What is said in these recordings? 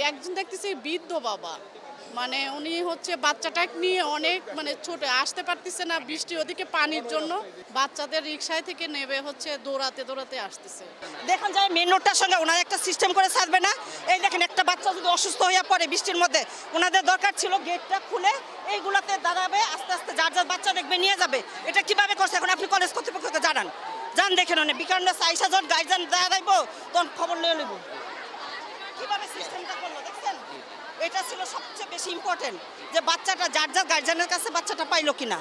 একজন দেখতেছি বৃদ্ধ বাবা, মানে উনি হচ্ছে বাচ্চাটাকে নিয়ে অনেক মানে ছোট আসতে পারতেছে না, বৃষ্টি ওদিকে পানির জন্য বাচ্চাদের রিক্সায় থেকে নেবে হচ্ছে দৌড়াতে দৌড়াতে আসতেছে। দেখুন যায় মেন রোডটার সঙ্গে ওনারা একটা সিস্টেম করে ছাড়বে না। এই দেখেন একটা বাচ্চা যদি অসুস্থ হয়ে পড়ে বৃষ্টির মধ্যে, ওনাদের দরকার ছিল গেটটা খুলে এইগুলাতে দাঁড়াবে, আস্তে আস্তে যার যার বাচ্চা দেখবে নিয়ে যাবে। এটা কিভাবে করছে এখন আপনি কলেজ কর্তৃপক্ষকে জানান, যান দেখেন অনেক বিকান্ন 40 জন গার্জেন দাঁড়াইব, তখন খবর নিয়ে নেব কিভাবে সিস্টেমটা করলো। দেখছেন এটা ছিল সবচেয়ে বেশি ইম্পর্টেন্ট, যে বাচ্চাটা যার যার গার্জেনের কাছে বাচ্চাটা পাইলো কিনা।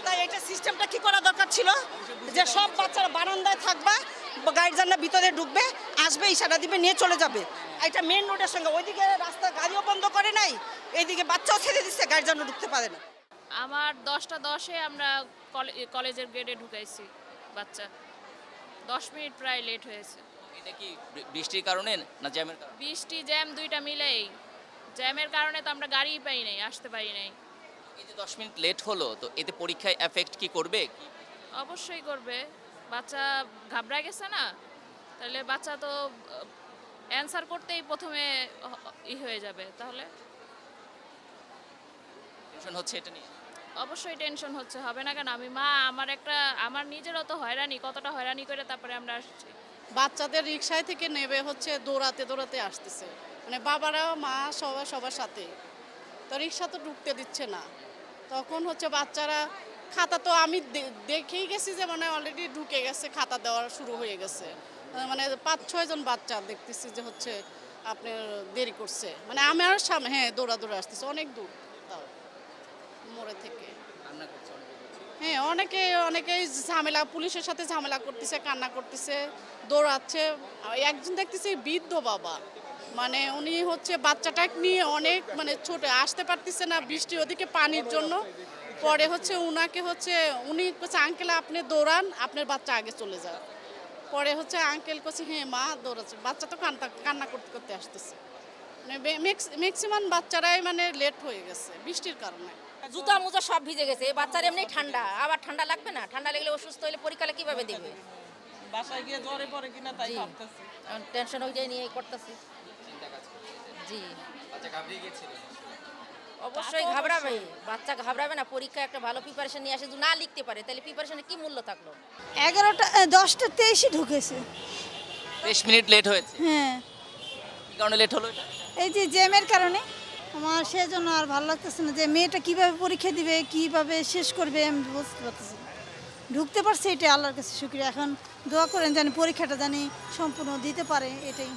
তাই এটা সিস্টেমটা কি করা দরকার ছিল, যে সব বাচ্চারা বারান্দায় থাকবা, গার্জেনরা ভিতরে ঢুকবে, আসবে, ইশারা দিবে, নিয়ে চলে যাবে। এটা মেন রোডের সঙ্গে, ওইদিকে রাস্তা গাড়িও বন্ধ করে নাই, এইদিকে বাচ্চাও ছেড়ে দিচ্ছে, গার্জেনও ঢুকতে পারে না। আমার 10টা 10-এ আমরা কলেজের গেটে ঢুকাইছি বাচ্চা, 10 মিনিট প্রায় লেট হয়েছে। এটা কি বৃষ্টির কারণে না জ্যামের কারণে? বৃষ্টি জ্যাম দুইটা মিলেই, জ্যামের কারণে তো আমরা গাড়িই পাই নাই, আসতে পারি নাই। এই যে 10 মিনিট লেট হলো, তো এতে পরীক্ষায় এফেক্ট কি করবে? অবশ্যই করবে, বাচ্চা ঘাবড়া গেছে না, তাহলে বাচ্চা তো অ্যান্সার করতেই প্রথমে হয়ে যাবে, তাহলে টেনশন হচ্ছে এটা নিয়ে? অবশ্যই টেনশন হচ্ছে, হবে না কেন? আমি মা, আমার নিজেরও তো হয়রানি, কতটা হয়রানি করে তারপরে আমরা আসছি। বাচ্চাদের রিক্সায় থেকে নেবে হচ্ছে দৌড়াতে দৌড়াতে আসতেছে, মানে বাবারা মা সবার সাথে, তো রিক্সা তো ঢুকতে দিচ্ছে না। তখন হচ্ছে বাচ্চারা খাতা তো আমি দেখেই গেছি যে মানে অলরেডি ঢুকে গেছে, খাতা দেওয়া শুরু হয়ে গেছে, মানে 5-6 জন বাচ্চা দেখতেছি যে হচ্ছে আপনার দেরি করছে, মানে আমার সামনে হ্যাঁ দৌড়া আসতেছে অনেক দূর, তাও মোড়ে থেকে। হ্যাঁ অনেকেই ঝামেলা, পুলিশের সাথে ঝামেলা করতেছে, কান্না করতেছে, দৌড়াচ্ছে। একজন দেখতেছি বৃদ্ধ বাবা, মানে উনি হচ্ছে বাচ্চাটাকে নিয়ে অনেক মানে ছোট আসতে পারতেছে না, বৃষ্টি ওদিকে পানির জন্য। পরে হচ্ছে উনাকে হচ্ছে উনি বলছে আঙ্কেল আপনি দৌড়ান, আপনার বাচ্চা আগে চলে যায়। পরে হচ্ছে আঙ্কেল বলছে হ্যাঁ মা দৌড়াচ্ছে, বাচ্চা তো কান্না করতে করতে আসতেছে, মানে ম্যাক্সিমাম বাচ্চারাই মানে লেট হয়ে গেছে বৃষ্টির কারণে। জুতা মোজা সব ভিজে গেছে, এই বাচ্চার এমনি ঠান্ডা, আবার ঠান্ডা লাগবে না? ঠান্ডা লাগলে অসুস্থ হলে পরীক্ষা কিভাবে দেবে? বাসায় গিয়ে জ্বরে পড়ে কিনা তাই ভাবতেছি। টেনশন হয়ে যায় নিয়ে করতেছি। জি বাচ্চা ঘাবড়ে গিয়েছিল? অবশ্যই ঘাবড়াবে, বাচ্চা ঘাবড়াবে না? পরীক্ষা একটা ভালো প্রিপারেশন নিয়ে আসে, যদি না লিখতে পারে তাহলে প্রিপারেশনের কি মূল্য থাকলো? 10টা 23 ঢুকেছে। 30 মিনিট লেট হয়েছে? হ্যাঁ, কি কারণে লেট হলো এটা? এই যে জ্যামের কারণে। আমার সেজন্য আর ভালো লাগতেছে না, যে মেয়েটা কিভাবে পরীক্ষা দিবে, কিভাবে শেষ করবে আমি বুঝতে পারতেছি না। ঢুকতে পারছে, এটা আল্লাহর কাছে শুকরিয়া। এখন দোয়া করেন জানি পরীক্ষাটা জানি সম্পূর্ণ দিতে পারে, এটাই।